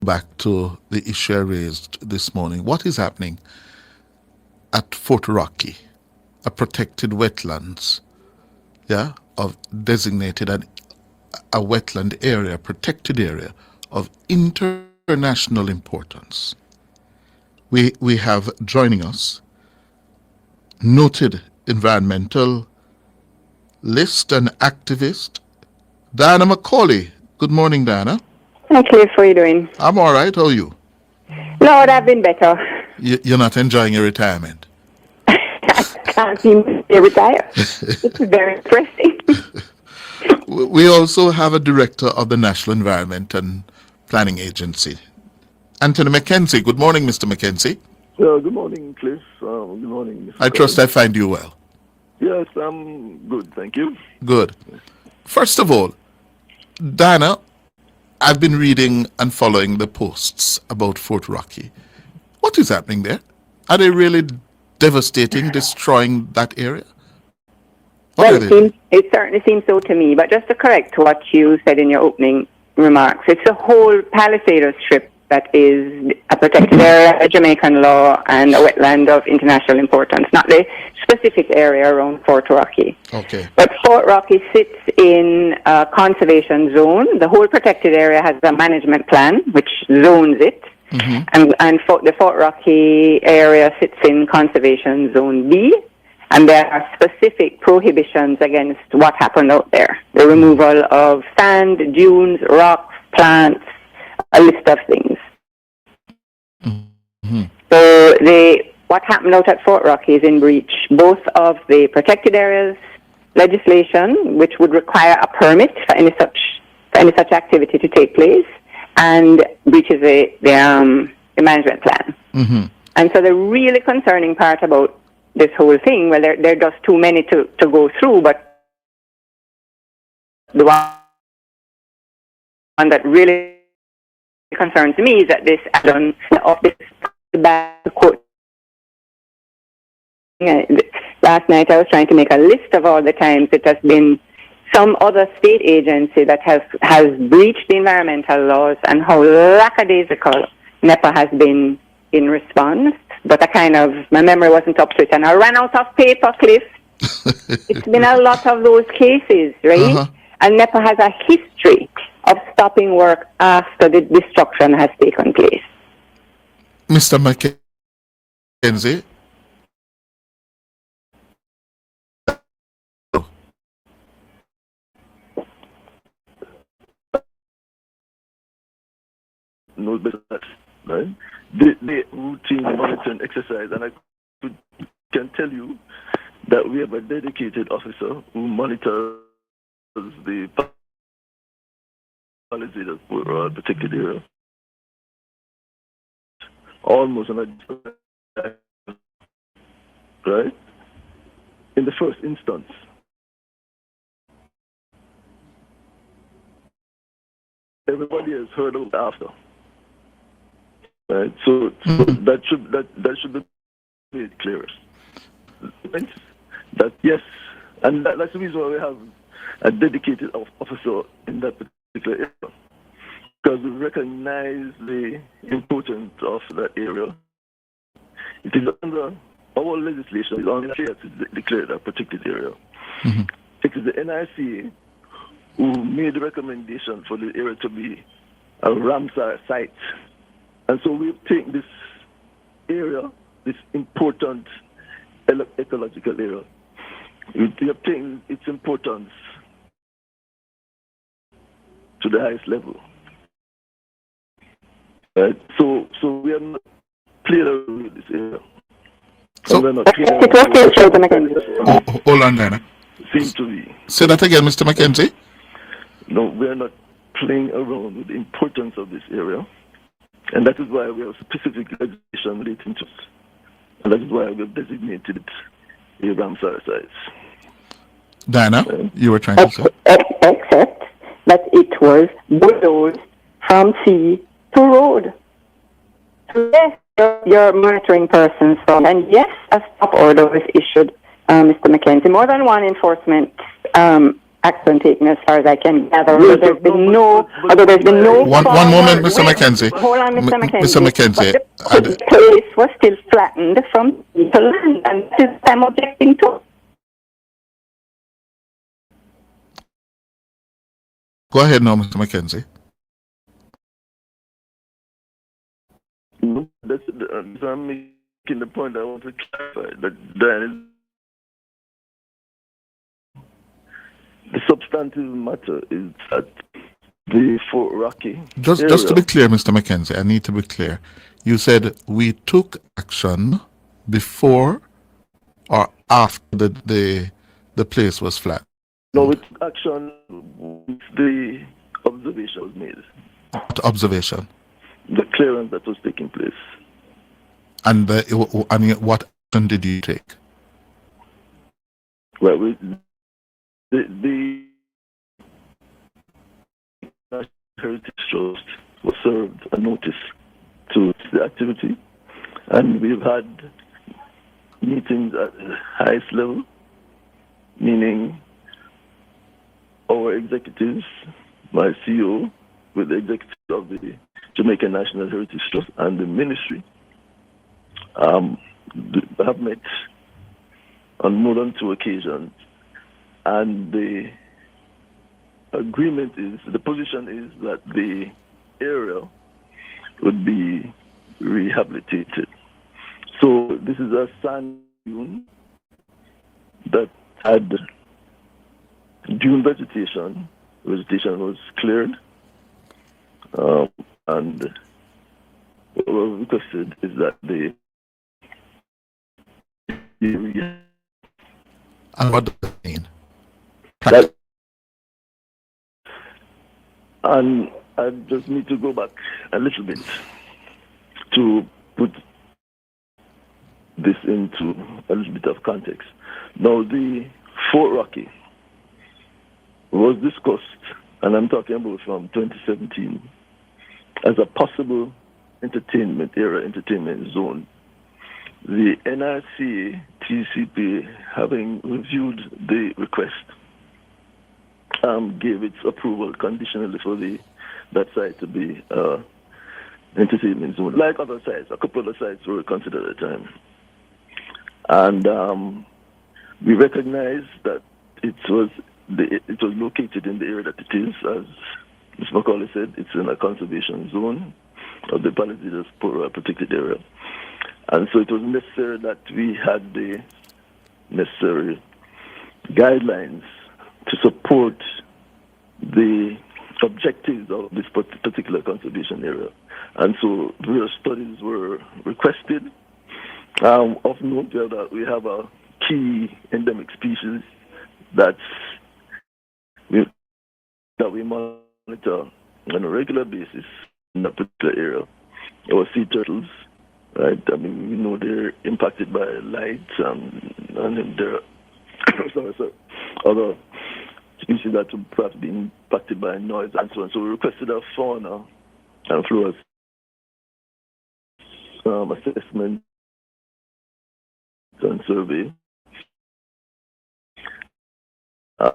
back to the issue I raised this morning. What is happening at Fort Rocky, a protected wetlands, yeah, of designated a wetland area, protected area of international importance? We have joining us noted environmental list and activist Diana McCauley. Good morning, Diana. Hi, Cliff. How are you doing? I'm all right. How are you? Lord, I've been better. You're not enjoying your retirement. I can't seem to retire. It's very depressing. We also have a director of the National Environment and Planning Agency, Anthony McKenzie. Good morning, Mr. McKenzie. Good morning, Cliff. Good morning, Mr. I trust I find you well. Yes, I'm good, thank you. Good. First of all, Diana, I've been reading and following the posts about Fort Rocky. What is happening there? Are they really devastating, destroying that area? Well, it certainly seems so to me. But just to correct what you said in your opening remarks, it's a whole Palisades Strip that is a protected area, a Jamaican law, and a wetland of international importance, not the specific area around Fort Rocky. Okay. But Fort Rocky sits in a conservation zone. The whole protected area has a management plan which zones it. Mm-hmm. And the Fort Rocky area sits in Conservation Zone B, and there are specific prohibitions against what happened out there. The removal of sand, dunes, rocks, plants, a list of things. Mm-hmm. So what happened out at Fort Rocky is in breach both of the protected areas legislation, which would require a permit for any such activity to take place, and breaches the management plan. Mm-hmm. And so the really concerning part about this whole thing, well, there are just too many to go through, but the one that really concerns me is that this add-on of this quote. Last night I was trying to make a list of all the times it has been some other state agency that has breached the environmental laws, and how lackadaisical NEPA has been in response. But my memory wasn't up to it, and I ran out of paper, Cliff. It's been a lot of those cases, right? Uh-huh. And NEPA has a history of stopping work after the destruction has taken place. Mr. McKenzie? No better, right? The routine monitoring exercise, and I can tell you that we have a dedicated officer who monitors the Palisades protected area almost on a right. In the first instance, everybody has heard of it after. Right, so that should be made clear. That yes, and that's the reason why we have a dedicated officer in that particular area, because we recognize the importance of that area. It is under our legislation, it's only here to declare that protected area. Mm-hmm. It is the NIC who made the recommendation for the area to be a Ramsar site. And so we've taken this area, this important ecological area, we have taken its importance to the highest level. Right? So we are not playing around with this area. So, we're not hold on, Diana. Seems to be. Say that again, Mr. McKenzie. No, we are not playing around with the importance of this area. And that is why we have specific legislation relating to it. And that is why we have designated it a Ramsar site. Diana, you were trying to say? Except that it was bulldozed from sea to road. So yes, your monitoring persons from, and yes, a stop order was issued, Mr. McKenzie. More than one enforcement action taken as far as I can gather. Although there's been no One moment, Mr. McKenzie. Hold on, Mr. McKenzie. Mr. McKenzie. But the place was still flattened from sea to land, and this is what I'm objecting to. Go ahead now, Mr. McKenzie. No, I'm making the point I want to clarify that the substantive matter is that the Fort Rocky Just to be clear, Mr. McKenzie, I need to be clear. You said we took action before or after the place was flat. No, with action, with the observation was made. What observation? The clearance that was taking place. And what action did you take? Well, the National Heritage Trust was served a notice to the activity, and we've had meetings at the highest level, meaning our executives, my CEO, with the executives of the Jamaica National Heritage Trust and the ministry, have met on more than 2 occasions, and the agreement is, the position is that the area would be rehabilitated. So this is a sand dune that had dune vegetation. Vegetation was cleared, and what was requested is that the and what does that mean? That, and I just need to go back a little bit to put this into a little bit of context. Now, the Fort Rocky was discussed, and I'm talking about from 2017, as a possible entertainment zone. The NRC, TCP, having reviewed the request, gave its approval conditionally for that site to be entertainment zone. Like other sites, a couple of sites were considered at the time. And we recognize that it was located in the area that it is, as Mr. Macaulay said, it's in a conservation zone of the Palisades protected area. And so it was necessary that we had the necessary guidelines to support the objectives of this particular conservation area. And so various studies were requested. Of note, that we have a key endemic species that we monitor on a regular basis in that particular area. Our sea turtles, right? I mean, we know they're impacted by light, and there are other species that would perhaps be impacted by noise and so on. So we requested a fauna and flora assessment and survey as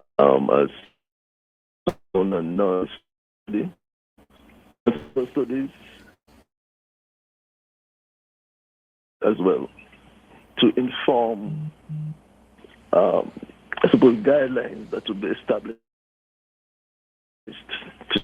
on a noise studies as well to inform, I suppose, guidelines that would be established to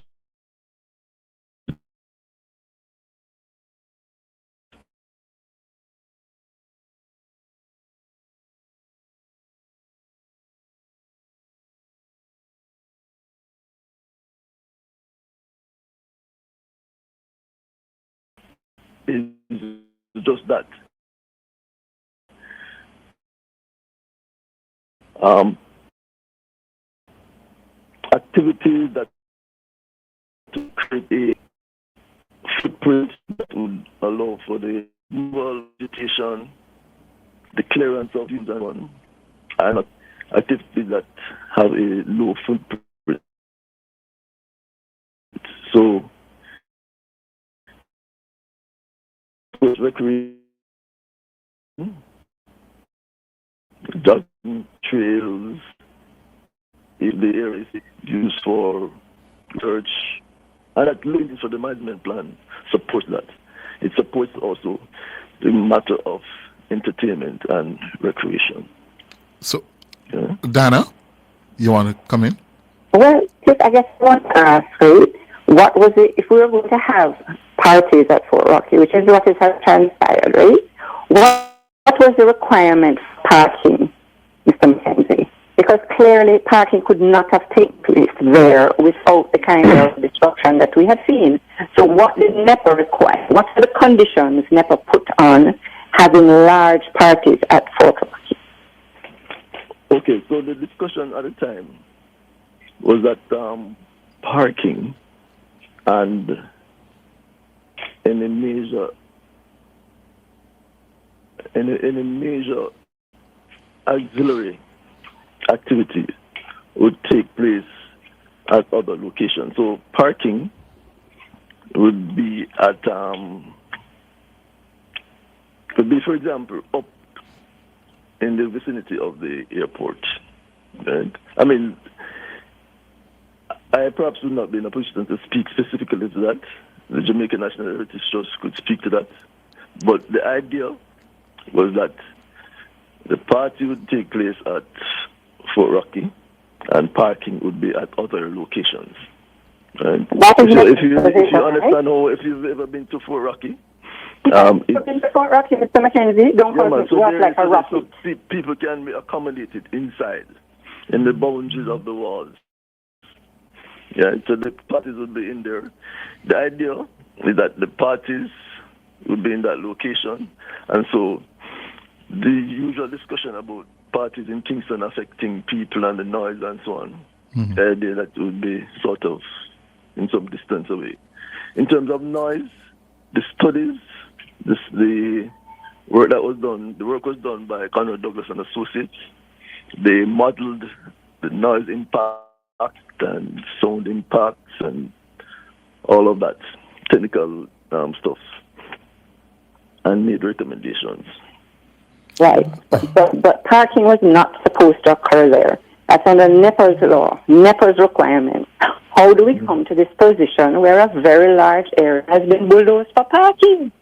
is just that. Activities that to create a footprint that would allow for the vegetation, the clearance of use and one, and activities that have a low footprint. So, recreation, jogging trails, if the area is used for research, and that links for the management plan supports that. It supports also the matter of entertainment and recreation. So, Yeah. Dana, you want to come in? Well, just I guess I want to ask, right, what was it, if we were going to have parties at Fort Rocky, which is what has transpired, right? What was the requirement for parking, Mr. McKenzie? Because clearly parking could not have taken place there without the kind of disruption that we have seen. So what did NEPA require? What are the conditions NEPA put on having large parties at Fort Rocky? Okay, so the discussion at the time was that parking and any major auxiliary activity would take place at other locations. So parking would be at could be, for example, up in the vicinity of the airport. Right? I mean, I perhaps would not be in a position to speak specifically to that. The Jamaican National Heritage Trust could speak to that. But the idea was that the party would take place at Fort Rocky and parking would be at other locations. Right? So if you understand how, if you've ever been to Fort Rocky, Fort Rocky, Mr. McKenzie, don't call it walk like a rocket. So people can be accommodated inside, in the boundaries of the walls. Yeah, so the parties would be in there. The idea is that the parties would be in that location, and so the usual discussion about parties in Kingston affecting people and the noise and so on, the idea that would be sort of in some distance away. In terms of noise, the studies, the work that was done, the work was done by Conrad Douglas and Associates. They modeled the noise impact and sound impacts and all of that technical stuff, and made recommendations. Right, but parking was not supposed to occur there. That's under NEPA's law, NEPA's requirement. How do we come to this position where a very large area has been bulldozed for parking?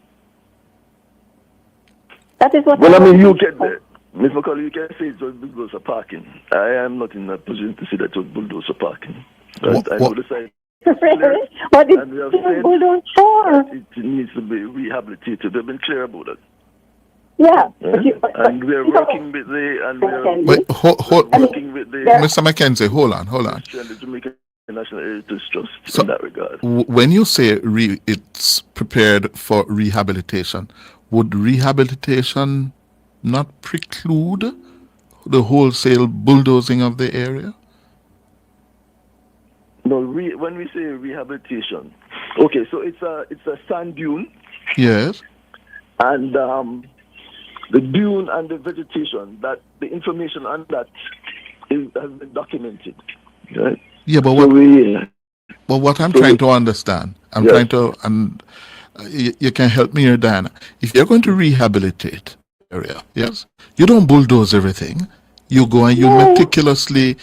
That is what. Well, I mean, you can, Ms. McCauley, you can say it was bulldozed for parking. I am not in a position to say that it was bulldozed for parking. Right? I know the side. Really? What did it was bulldozed for? It needs to be rehabilitated. They've been clear about it. Yeah. And we're working with the working with the Mr. McKenzie, hold on. The Jamaican National Heritage Trust in that regard. When you say it's prepared for rehabilitation, would rehabilitation not preclude the wholesale bulldozing of the area? No, when we say rehabilitation, okay, so it's a sand dune. Yes. And the dune and the vegetation, that the information on that has been documented. Right? Yeah, but what I'm trying to understand, you can help me here, Diana. If you're going to rehabilitate area, yes, you don't bulldoze everything. You go and you meticulously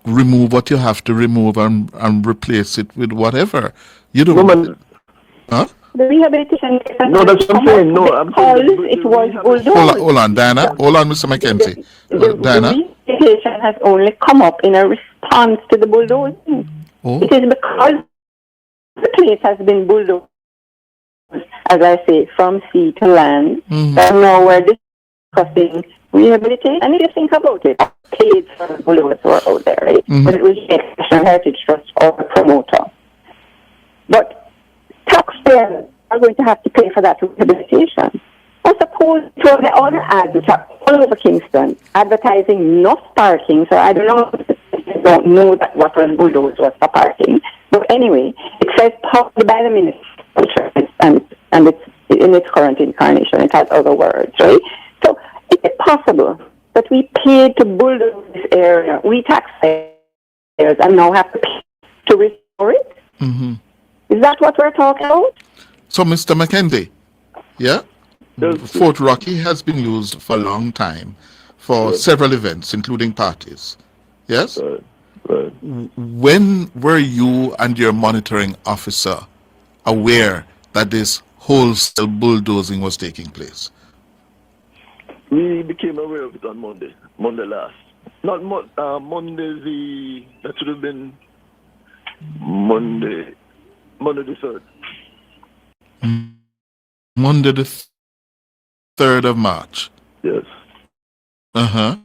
remove what you have to remove and replace it with whatever. You don't. Huh? The rehabilitation. No, that's what I'm saying. No, I'm saying it was bulldozed. Hold on, Diana. Hold on, Mr. McKenzie. Diana. The rehabilitation has only come up in a response to the bulldozing. Oh. It is because the place has been bulldozed, as I say, from sea to land. And now we're discussing rehabilitation. And if you think about it, paid for the bulldozers were out there, right? But it was the National Heritage Trust or a promoter. But taxpayers are going to have to pay for that rehabilitation. I suppose to the other ads which are all over Kingston advertising enough parking, so I don't know that what was bulldozed was for parking. But anyway, it says powered by the minister, and it's in its current incarnation. It has other words, right? So is it possible that we paid to bulldoze this area, we taxpayers, and now have to pay to restore it? Is that what we're talking about? So, Mr. McKenzie, yeah? Fort Rocky has been used for a long time for several events, including parties. Yes? Right. When were you and your monitoring officer aware that this wholesale bulldozing was taking place? We became aware of it on Monday. Monday last. Not Monday that should have been Monday the 3rd. Monday the 3rd of March. Yes. Uh-huh.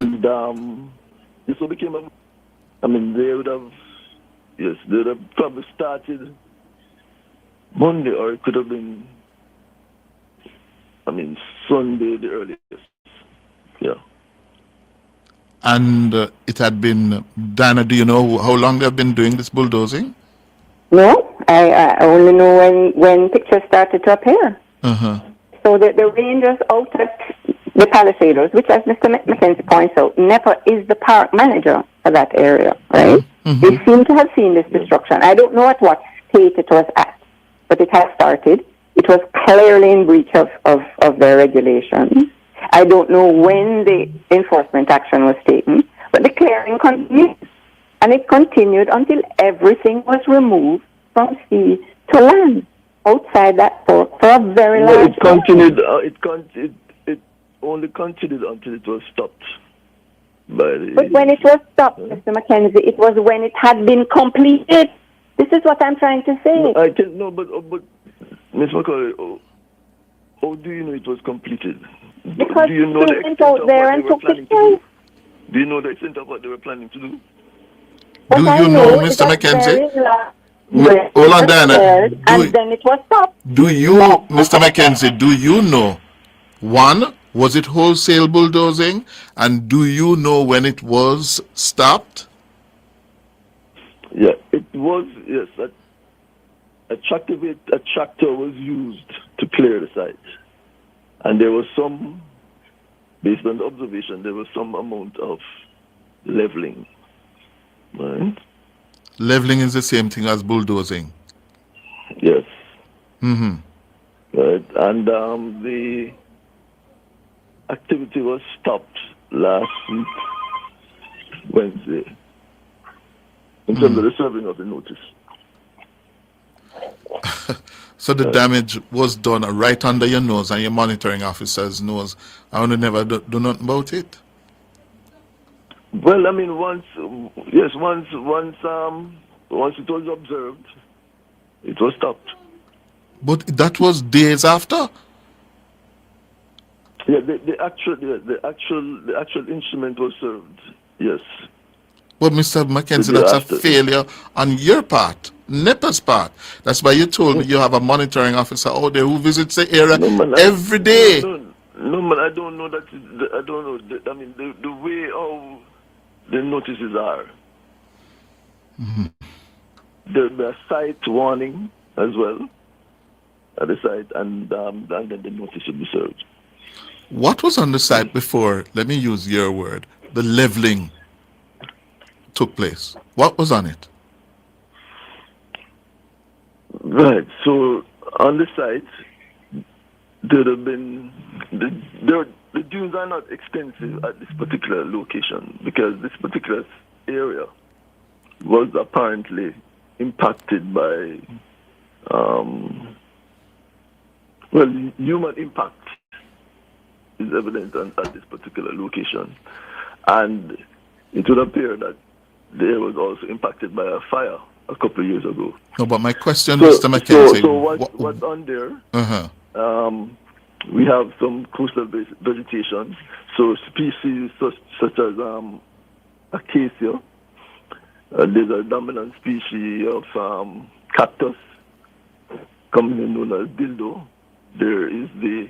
And this all became they would have probably started Monday, or it could have been Sunday the earliest. Yeah. And it had been, Dana, do you know how long they've been doing this bulldozing? No, I only know when pictures started to appear. Uh-huh. So the rangers out at the Palisados, which, as Mr. McKenzie points out, NEPA is the park manager for that area, right? Mm-hmm. They seem to have seen this destruction. I don't know at what state it was at, but it has started. It was clearly in breach of their regulations. I don't know when the enforcement action was taken, but the clearing continued. And it continued until everything was removed from sea to land outside that port for a very large It continued. It only continued until it was stopped by the. But when it was stopped, Mr. McKenzie, it was when it had been completed. This is what I'm trying to say. But Ms. McCauley, how do you know it was completed? Because do you know the they extent went out of there what and they were took planning to pictures. do? Do you know the extent of what they were planning to do? Do you know, Mr. McKenzie? Hold on, Diana. And then it was stopped. Do you, Mr. McKenzie, do you know, one, was it wholesale bulldozing? And do you know when it was stopped? Yeah, it was, yes. A tractor was used to clear the site. And there was some, based on the observation, there was some amount of leveling. Right? Leveling is the same thing as bulldozing. Yes. Mm-hmm. Right. And the activity was stopped last week, Wednesday, in terms of the serving of the notice. So the damage was done right under your nose and your monitoring officer's nose. I want to never do nothing about it. Well, once it was observed, it was stopped. But that was days after. Yeah, the actual instrument was served. Yes. But Mr. McKenzie, that's a failure on your part, NEPA's part. That's why you told me you have a monitoring officer out there who visits the area every day. No, man, I don't know that. I don't know. The way how the notices are. Mm-hmm. There'll be a site warning as well at the site, and then the notice will be served. What was on the site before, let me use your word, the leveling took place? What was on it? Right. So on the site, there have been the dunes are not extensive at this particular location because this particular area was apparently impacted by human impact is evident at this particular location, and it would appear that there was also impacted by a fire a couple of years ago. No, but my question, Mr. McKenzie. So what's on there? Uh-huh. We have some coastal vegetation, so species such as acacia. There's a dominant species of cactus, commonly known as dildo. There is the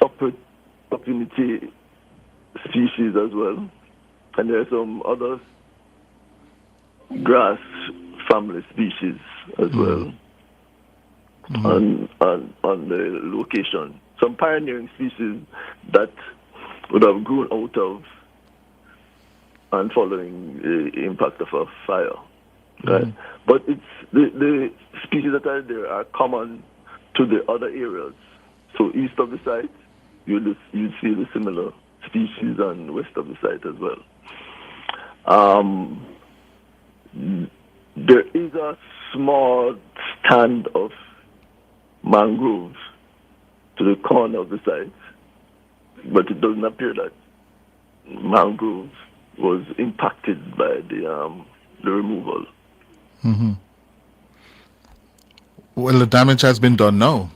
opportunity species as well, and there are some other grass family species as well on the location. Some pioneering species that would have grown out of and following the impact of a fire. Right? But it's the species that are there are common to the other areas. So east of the site, you'd see the similar species, and west of the site as well. Um, there is a small stand of mangroves to the corner of the site, but it doesn't appear that mangrove was impacted by the removal. Well, the damage has been done now.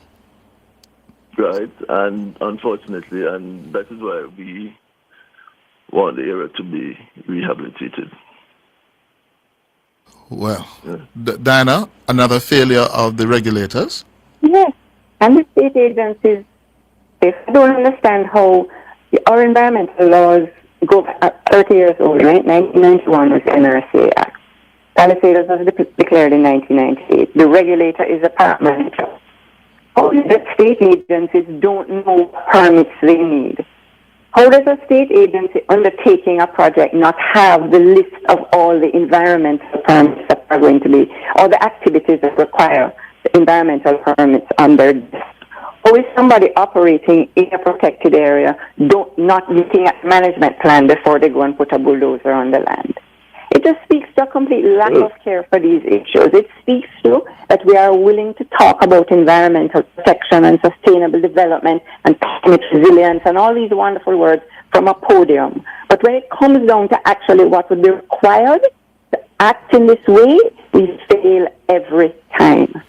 Right, and unfortunately, and that is why we want the area to be rehabilitated. Well, Diana, another failure of the regulators. Yes. And the state agencies, they don't understand how our environmental laws go back 30 years old, right? 1991 was the NRCA Act. Palisades was declared in 1998. The regulator is a park manager. How is the state agencies don't know what permits they need? How does a state agency undertaking a project not have the list of all the environmental permits that are going to be, or the activities that require the environmental permits on their list? How is somebody operating in a protected area not looking at management plan before they go and put a bulldozer on the land? It just speaks to a complete lack of care for these issues. It speaks to that we are willing to talk about environmental protection and sustainable development and climate resilience and all these wonderful words from a podium. But when it comes down to actually what would be required to act in this way, we fail every time.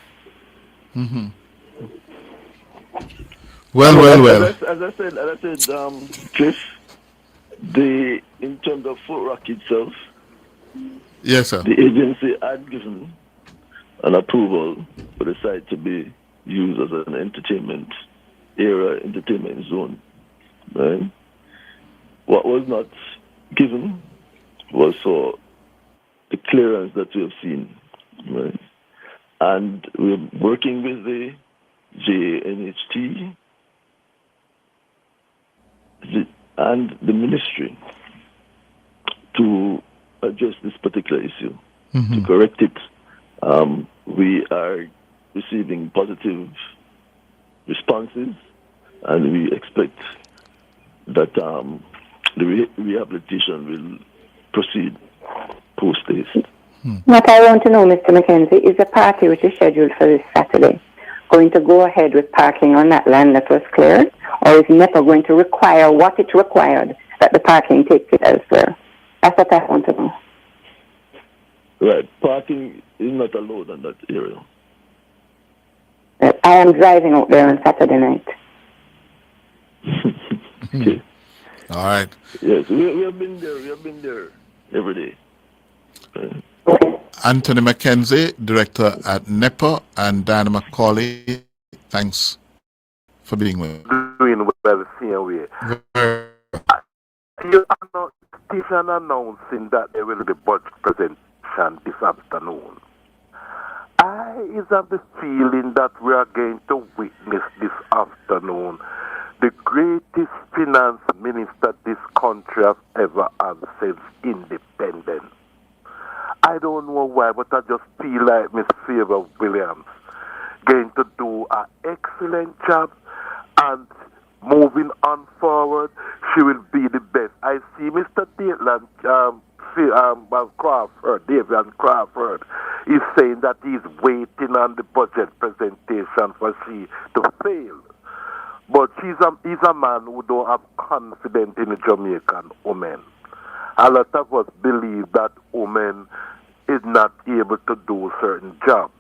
Mm-hmm. Well. As I said, Cliff, in terms of Fort Rock itself, yes, sir. The agency had given an approval for the site to be used as an entertainment area, entertainment zone. Right? What was not given was for the clearance that we have seen. Right? And we're working with the JNHT and the ministry to address this particular issue, to correct it. We are receiving positive responses, and we expect that the rehabilitation will proceed post-haste. What I want to know, Mr. McKenzie, is the party which is scheduled for this Saturday going to go ahead with parking on that land that was cleared, or is NEPA going to require what it required that the parking takes place elsewhere? That's what I want to know. Right. Parking is not allowed in that area. I am driving out there on Saturday night. Okay. All right. Yes, we have been there. We have been there every day. Okay. Anthony McKenzie, director at NEPA, and Diana McCauley, thanks for being with us. Doing well the same way. You are station announcing that there will be budget presentation this afternoon. I is of the feeling that we are going to witness this afternoon the greatest finance minister this country has ever had since independence. I don't know why, but I just feel like Miss Fiverr Williams going to do an excellent job, and moving on forward, she will be the best. I see Mr. Davian Crawford is saying that he's waiting on the budget presentation for she to fail. But he's a man who don't have confidence in the Jamaican women. A lot of us believe that women is not able to do certain jobs.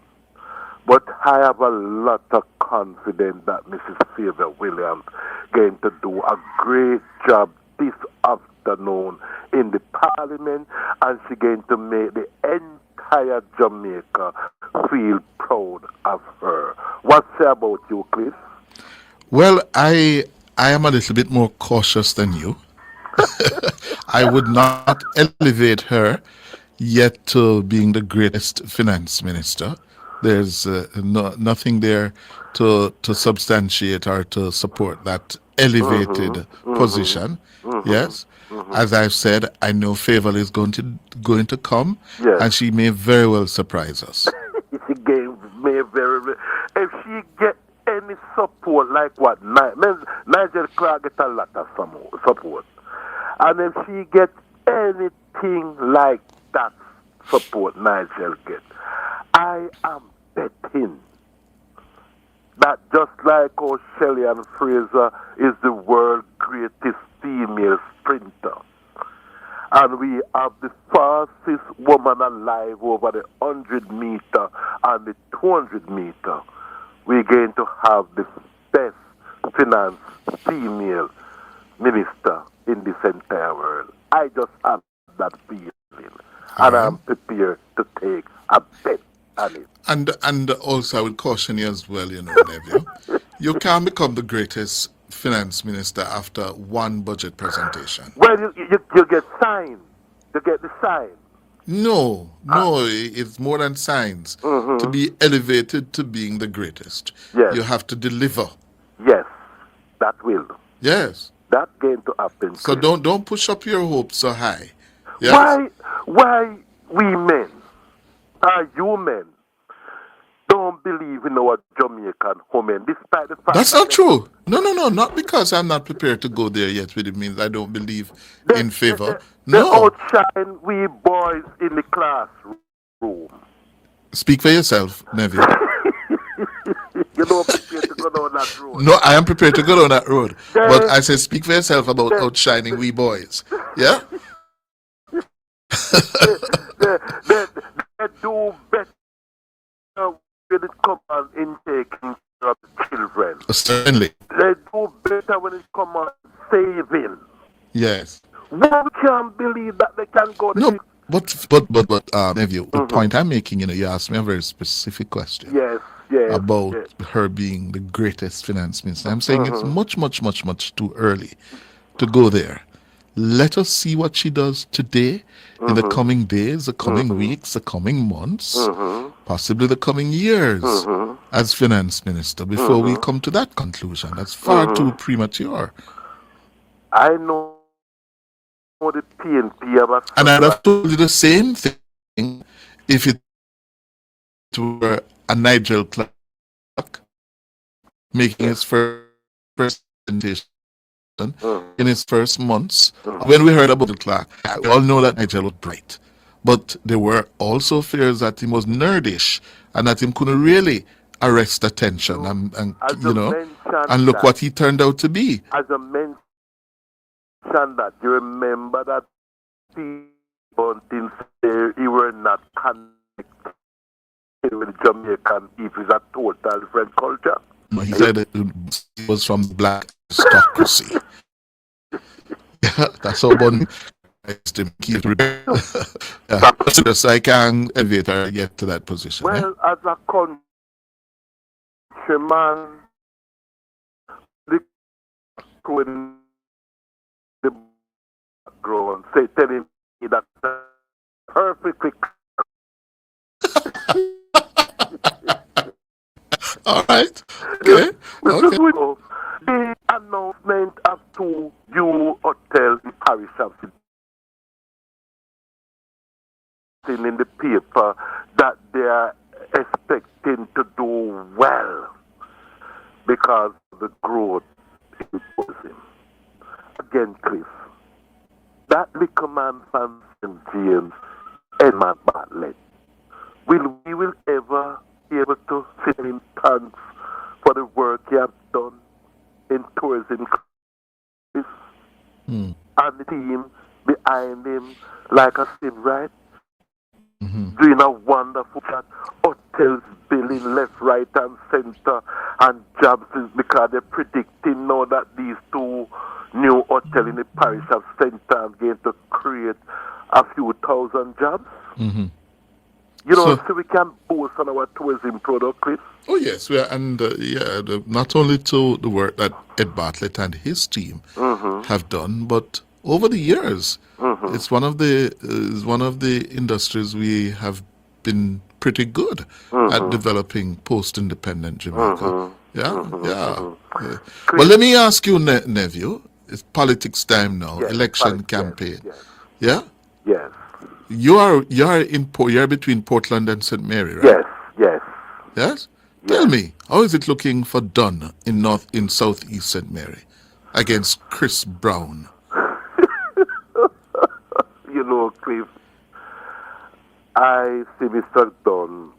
But I have a lot of confidence that Mrs. Fiverr Williams going to do a great job this afternoon in the parliament, and she's going to make the entire Jamaica feel proud of her. What say about you, Cliff? Well, I am a little bit more cautious than you. I would not elevate her yet to being the greatest finance minister. There's nothing there to substantiate or to support that elevated position. Yes, as I've said, I know Favor is going to come, and she may very well surprise us. If she get any support like what Nigel Clark get a lot of support, and if she gets anything like that support Nigel get. I am betting that just like how Shelley and Fraser is the world's greatest female sprinter, and we have the fastest woman alive over the 100-meter and the 200-meter, we're going to have the best finance female minister in this entire world. I just have that feeling, and I'm prepared to take a bet on it. And also, I would caution you as well, nephew. You can't become the greatest finance minister after one budget presentation. Well, you get sign. You get the sign. No, it's more than signs. To be elevated to being the greatest, Yes. you have to deliver. Yes, that will. Yes. That's going to happen. So Chris. don't push up your hopes so high. Yes? Why we men, you men, don't believe in our Jamaican women, despite the fact That's not true. No. Not because I'm not prepared to go there yet, which means I don't believe in favor. They No. outshine we boys in the classroom. Speak for yourself, nephew. You know, prepared to go down that road. No, I am prepared to go down that road. But I say speak for yourself about outshining we boys. Yeah? They do better when it comes on in taking care of the children. Certainly. They do better when it comes on saving. Yes. One can't believe that they can go to No, but nephew, the point I'm making, you asked me a very specific question. Yes. About her being the greatest finance minister. I'm saying it's much too early to go there. Let us see what she does today, in the coming days, the coming weeks, the coming months, possibly the coming years as finance minister before we come to that conclusion. That's far too premature. I know the PNP have And I'd have told you the same thing if it were a Nigel Clark making his first presentation in his first months. When we heard about the Clark, we all know that Nigel was bright. But there were also fears that he was nerdish and that he couldn't really arrest attention and look what he turned out to be. As a mention that, you remember that people didn't say he were not connected with Jamaican people. It's a total different culture. He said it was from black aristocracy. That's how one so I can elevate her and get to that position. Well, as a countryman, the background, say, telling me that perfectly. All right. Okay. The announcement of 2 new hotels in Paris have seen in the paper that they are expecting to do well because of the growth in tourism. Again, Cliff, that little man from St. James, Edmund Bartlett, will ever be able to sit in thanks for the work he has done in tourism, and the team behind him, like I said, right? Doing a wonderful job. Hotels building left, right, and center, and jobs is because they're predicting now that these 2 new hotels in the parish of St. Anne's going to create a few thousand jobs. So we can boast on our tourism product, Chris. Oh yes, we are, and not only to the work that Ed Bartlett and his team have done, but over the years, it's one of the industries we have been pretty good at developing post-independent Jamaica. Well, let me ask you, nephew. It's politics time now. Yes, election campaign. Yes. Yes. You're between Portland and St. Mary, right? Yes. Tell me, how is it looking for Dunn in southeast St. Mary against Chris Brown? Cliff, I see Mr. Dunn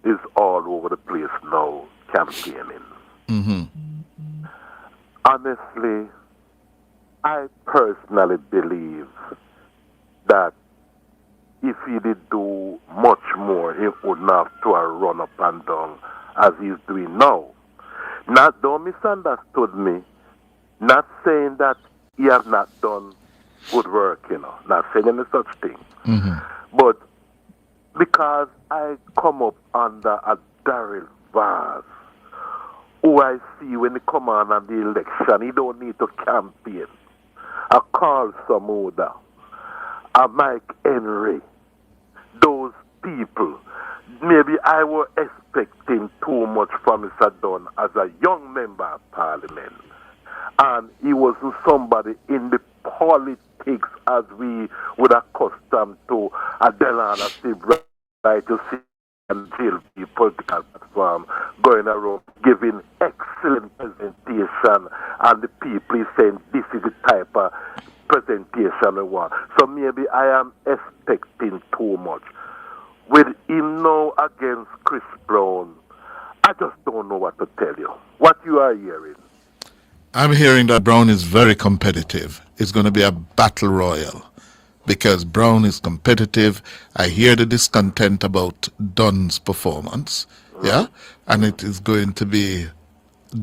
is all over the place now campaigning. Mm-hmm. Honestly, I personally believe that if he did do much more, he wouldn't have to run up and down as he's doing now. Not, don't misunderstood me. Not saying that he has not done good work, not saying any such thing. Mm-hmm. But because I come up under a Daryl Vaz, who I see when he come on the election, he don't need to campaign. I Carl Samuda, a Mike Henry, those people. Maybe I was expecting too much from Mr. Dunn as a young member of Parliament. And he wasn't somebody in the politics as we would accustomed to a Delana Steve right to see and JLP political platform going around giving excellent presentation, and the people is saying this is the type of presentation we want. So maybe I am expecting too much. With him now against Chris Brown, I just don't know what to tell you. What you are hearing? I'm hearing that Brown is very competitive. It's going to be a battle royal because Brown is competitive. I hear the discontent about Dunn's performance, yeah, and it is going to be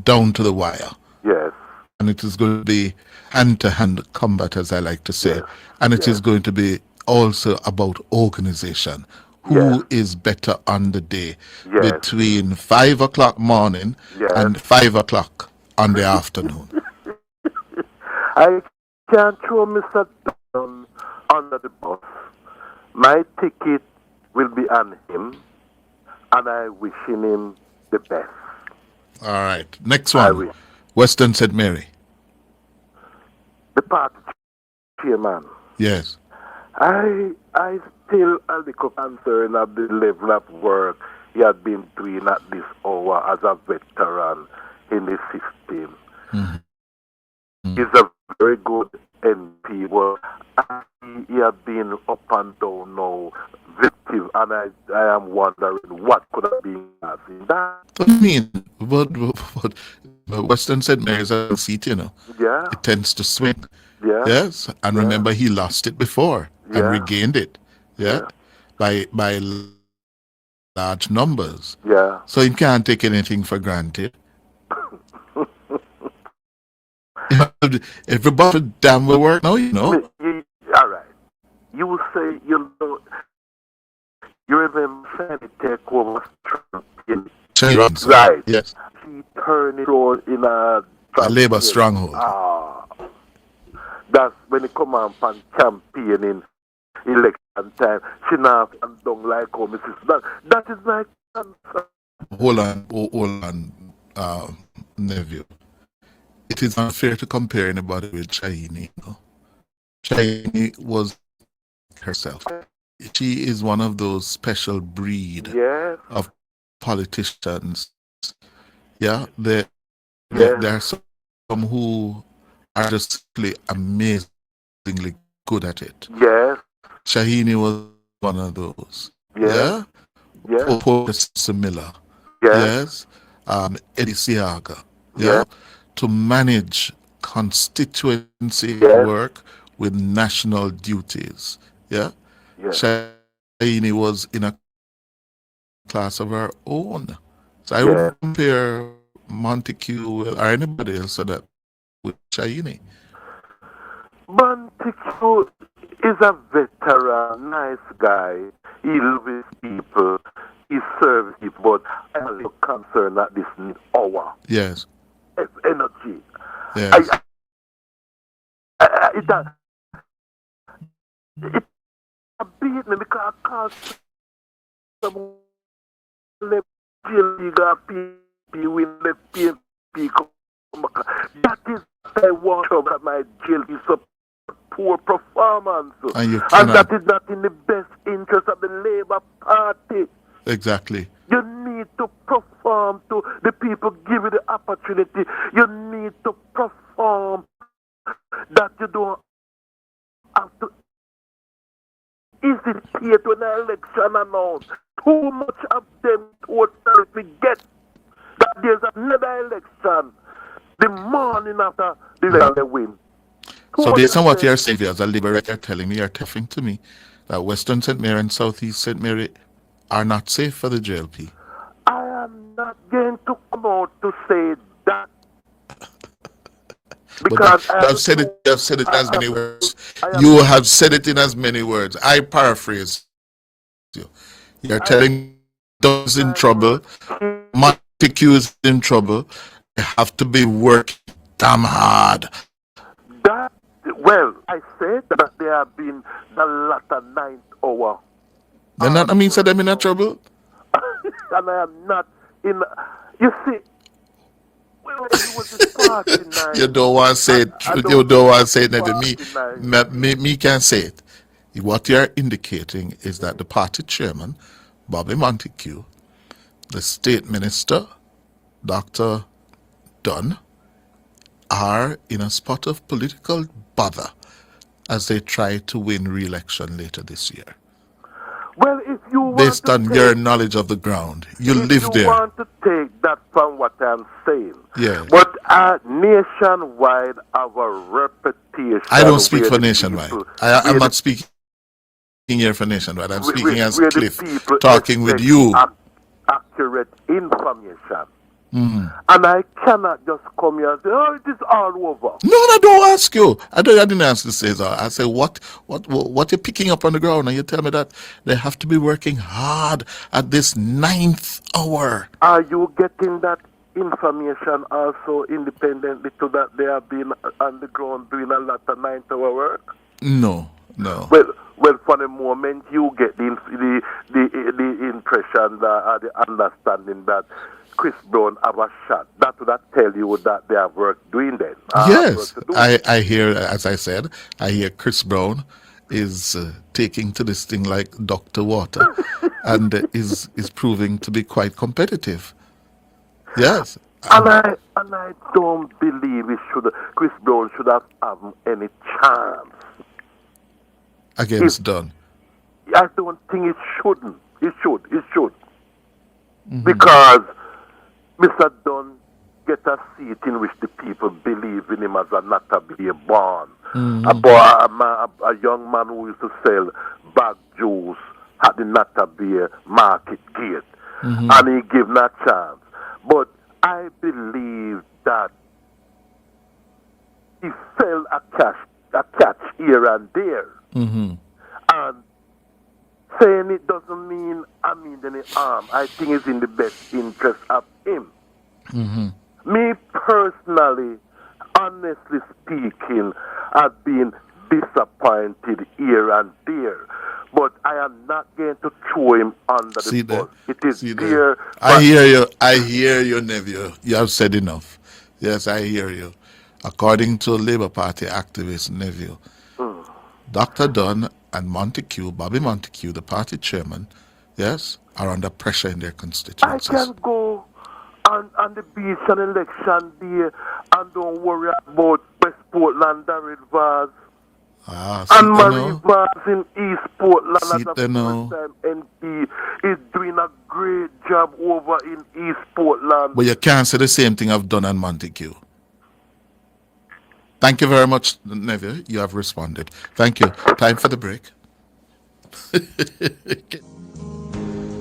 down to the wire. Yes. And it is going to be hand-to-hand combat, as I like to say. Yes. And it Yes. is going to be also about organization. Who is better on the day Yes. between 5 o'clock morning Yes. and 5 o'clock on the afternoon? I can't throw Mr. Dunn under the bus. My ticket will be on him, and I wishing him the best. All right. Next I one. wish. Western St. Mary. The party chairman. Yes. I still a little concerned at the level of work he had been doing at this hour as a veteran in the system. Mm-hmm. He's a very good MP, but he has been up and down now, victim, and I am wondering what could have been causing that. What do you mean? But Western St. Mary's a seat, Yeah, It tends to swing. yeah, Yes. And yeah, remember, he lost it before and yeah, regained it. Yeah. yeah, By large numbers. yeah. So you can't take anything for granted. Everybody damn will work now, All right. You say, you remember Sandy take over Trump in Robinson. right. Yes. She turned it on in a Labour stronghold. That's when it come on from campaigning election time. She not and don't like how Mrs. That is my concern. Hold on, nephew. It is unfair to compare anybody with Shaini. Shaini was herself. She is one of those special breed of politicians. Yeah, there are some who are just really amazingly good at it. Yes. Shahini was one of those. Yes. Yeah. Yes. Paul Miller. Yes. Yes. Eddie Siaga. Yeah. To manage constituency work with national duties. Yeah. Yes. Shahini was in a class of her own. So I wouldn't compare Montaque or anybody else that with Shahini. Montaque is a veteran, nice guy. He loves people. He serves people, but I'm a little concerned at this hour. Yes. It's energy. Yes. It beat me because I can't some PLP win the PLP come back. That is I want from my JLP support poor performance. And that is not in the best interest of the Labour Party. Exactly. You need to perform to the people give you the opportunity. You need to perform that you don't have to. Is it indicate when the election announced. Too much of them totally forget that there's another election the morning after the election they win. So based on what you're saying, as a liberator, you're telling me, you're telling to me that Western St. Mary and Southeast St. Mary are not safe for the JLP. I am not going to come out to say that. Because you have said it in as many words. You have said it in as many words. I paraphrase you. You're telling those in trouble, Montaque is in trouble, they have to be working damn hard. That, well, I said that they have been the latter 9th hour. Then that means that they're in trouble? And I am not in. You see, when it was the party night. You don't want to say it. You don't want to say it. Me can't say it. What you're indicating is that the party chairman, Bobby Montaque, the state minister, Dr. Dunn, are in a spot of political bother as they try to win re-election later this year. Well, if you want based to on take, your knowledge of the ground, you live if there. you want to take that from what I'm saying, Yeah. but nationwide, our reputation. I don't speak for nationwide. I'm not speaking here for nationwide. I'm speaking as Cliff, talking with you. Accurate information. Mm-hmm. And I cannot just come here and say, oh, it is all over. No, I don't ask you. I didn't ask you to say that. I say, what you're picking up on the ground, and you tell me that they have to be working hard at this 9th hour. Are you getting that information also independently to that they have been on the ground doing a lot of 9th hour work? No. Well, for the moment you get the impression that, the understanding that Chris Brown have a shot. That would tell you that they have work doing then. Yes, I hear, as I said, I hear Chris Brown is taking to this thing like Dr. Water and is proving to be quite competitive. Yes. And I don't believe Chris Brown should have any chance against Dunn. I don't think it shouldn't. It should. Mm-hmm. Because Mr. Dunn get a seat in which the people believe in him as a not to be born. Mm-hmm. A young man who used to sell bag juice at the Natabia market gate. Mm-hmm. And he gave him a chance. But I believe that he fell a catch here and there. Mm-hmm. And saying it doesn't mean any harm. I think it's in the best interest of him. Mm-hmm. Me personally, honestly speaking, I've been disappointed here and there. But I am not going to throw him under the bus. It is there. I hear you, nephew. You have said enough. Yes, I hear you. According to Labour Party activist nephew, Dr. Dunn and Montaque, Bobby Montaque, the party chairman, yes, are under pressure in their constituencies. I can go on the beach on election day and don't worry about West Portland, Darrell Vaz, and Marie Vaz in East Portland as a first-time MP is doing a great job over in East Portland. But you can't say the same thing of Dunn and Montaque. Thank you very much, nephew. You have responded. Thank you. Time for the break.